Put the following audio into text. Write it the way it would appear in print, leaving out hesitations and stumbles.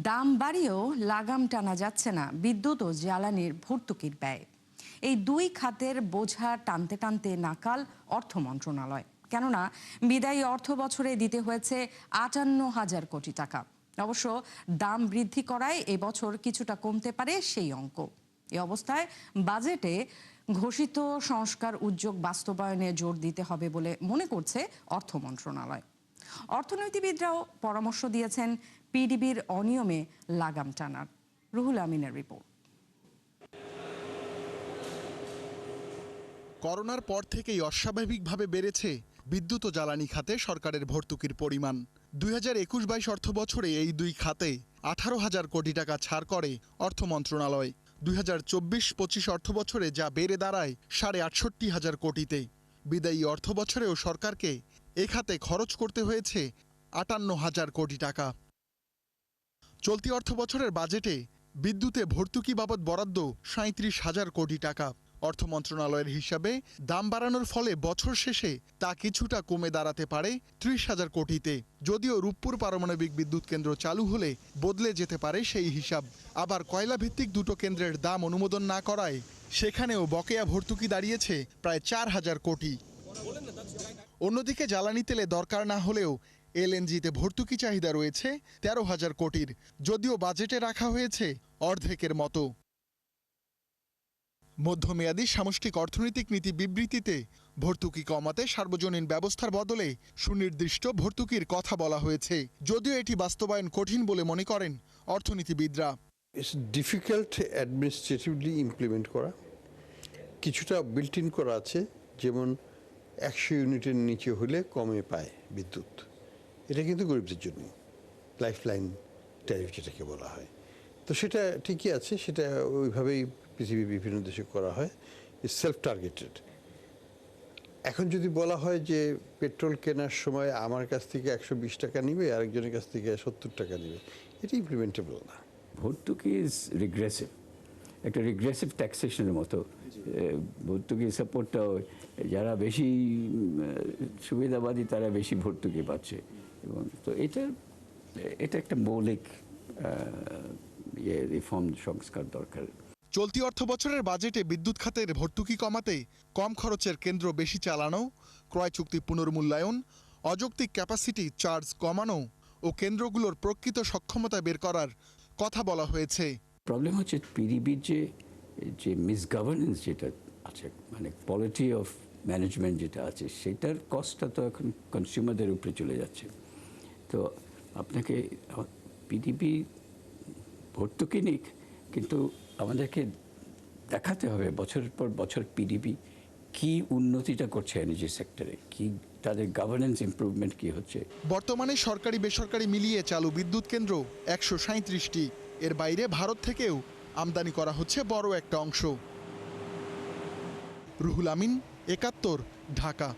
দাম বাড়িয়েও লাগাম টানা যাচ্ছে না বিদ্যুৎ ও জ্বালানির ভর্তুকির ব্যয়। এই দুই খাতের বোঝা টানতে টানতে নাকাল অর্থ মন্ত্রণালয়। কেননা বিদায়ী অর্থ বছরে দিতে হয়েছে ৫৮,০০০ কোটি টাকা। অবশ্য দাম বৃদ্ধি করায় এবছর কিছুটা কমতে পারে সেই অঙ্ক। এই অবস্থায় বাজেটে ঘোষিত সংস্কার উদ্যোগ বাস্তবায়নে জোর দিতে হবে বলে মনে করছে অর্থ মন্ত্রণালয়। অর্থনীতিবিদরাও পরামর্শ দিয়েছেন পিডিবির অনিয়মে লাগাম টানার। রুহুল আমিনের রিপোর্ট। করোনার পর থেকেই অস্বাভাবিকভাবে বেড়েছে বিদ্যুৎ ও জ্বালানি খাতে সরকারের ভর্তুকির পরিমাণ। ২০২১-২২ অর্থ বছরে এই দুই খাতে ১৮,০০০ কোটি টাকা ছাড় করে অর্থ মন্ত্রণালয়। ২০২৪-২৫ অর্থ বছরে যা বেড়ে দাঁড়ায় ৬৮,৫০০ কোটিতে। বিদায়ী অর্থ বছরেও সরকারকে এ খাতে খরচ করতে হয়েছে ৫৮,০০০ কোটি টাকা। চলতি অর্থ বছরের বাজেটে বিদ্যুতে ভর্তুকি বাবদ বরাদ্দ ৩৭,০০০ কোটি টাকা। অর্থ মন্ত্রণালয়ের হিসাবে দাম বাড়ানোর ফলে বছর শেষে তা কিছুটা কমে দাঁড়াতে পারে ৩০,০০০ কোটিতে। যদিও রূপপুর পারমাণবিক বিদ্যুৎ কেন্দ্র চালু হলে বদলে যেতে পারে সেই হিসাব। আবার কয়লা ভিত্তিক দুটো কেন্দ্রের দাম অনুমোদন না করায় সেখানেও বকেয়া ভর্তুকি দাঁড়িয়েছে প্রায় ৪,০০০ কোটি। অন্যদিকে জ্বালানি তেলে দরকার না হলেও এলএনজিতে ভর্তুকি চাহিদা রয়েছে ১৩,০০০ কোটির, যদিও বাজেটে রাখা হয়েছে অর্ধেকের মতো। মধ্যমেয়াদী সামষ্টিক অর্থনৈতিক নীতি বিবৃতিতে ভর্তুকি কমাতে সার্বজনীন ব্যবস্থার বদলে সুনির্দিষ্ট ভর্তুকির কথা বলা হয়েছে, যদিও এটি বাস্তবায়ন কঠিন বলে মনে করেন অর্থনীতিবিদরা। ইটস ডিফিকাল্ট অ্যাডমিনিস্ট্রেটিভলি ইমপ্লিমেন্ট করা। কিছুটা বিল্ট ইন করা আছে, যেমন ১০০ ইউনিটের নিচে হলে কমে পায় বিদ্যুৎ। এটা কিন্তু গরিবদের জন্য লাইফলাইন ট্যারিফ যেটাকে বলা হয়। তো সেটা ঠিকই আছে, সেটা ওইভাবেই পৃথিবীর বিভিন্ন দেশে করা হয়। It's self targeted. এখন যদি বলা হয় যে পেট্রোল কেনার সময় আমার কাছ থেকে ১২০ টাকা নিবে, আরেকজনের কাছ থেকে ৭০ টাকা নিবে, এটা ইমপ্লিমেন্টেবল না। ভর্তুকি ইজ রিগ্রেসিভ, একটা রিগ্রেসিভ ট্যাক্সেশনের মতো। ভর্তুকি সাপোর্টটা যারা বেশি সুবিধাবাদী তারা বেশি ভর্তুকি পাচ্ছে, এবং তো এটা একটা মৌলিক রিফর্ম, সংস্কার দরকার। চলতি অর্থ বছরের বাজেটে বিদ্যুৎ খাতের ভর্তুকি কমাতে কম খরচের কেন্দ্র বেশি চালানো, ক্রয় চুক্তি পুনর্মূল্যায়ন, অযৌক্তিক ক্যাপাসিটি চার্জ কমানো ও কেন্দ্রগুলোর প্রকৃত সক্ষমতা বের করার কথা বলা হয়েছে। প্রবলেম হচ্ছে পিডিবির যে মিসগভর্নেন্স যেটা আছে, মানে কোয়ালিটি অফ ম্যানেজমেন্ট যেটা আছে, সেটার কস্টটা তো এখন কনজিউমারদের উপরে চলে যাচ্ছে। তো আপনাকে পিডিবি ভর্তুকি নিক, কিন্তু আমাদেরকে দেখাতে হবে বছরের পর বছর পিডিবি কি উন্নতিটা করছে এনার্জি সেক্টরে, কি তাদের গভর্নেন্স ইমপ্রুভমেন্ট কি হচ্ছে। বর্তমানে সরকারি বেসরকারি মিলিয়ে চালু বিদ্যুৎ কেন্দ্র ১৩৭টি। এর বাইরে ভারত থেকেও আমদানি করা হচ্ছে বড় একটা অংশ। রুহুল আমিন, ৭১, ঢাকা।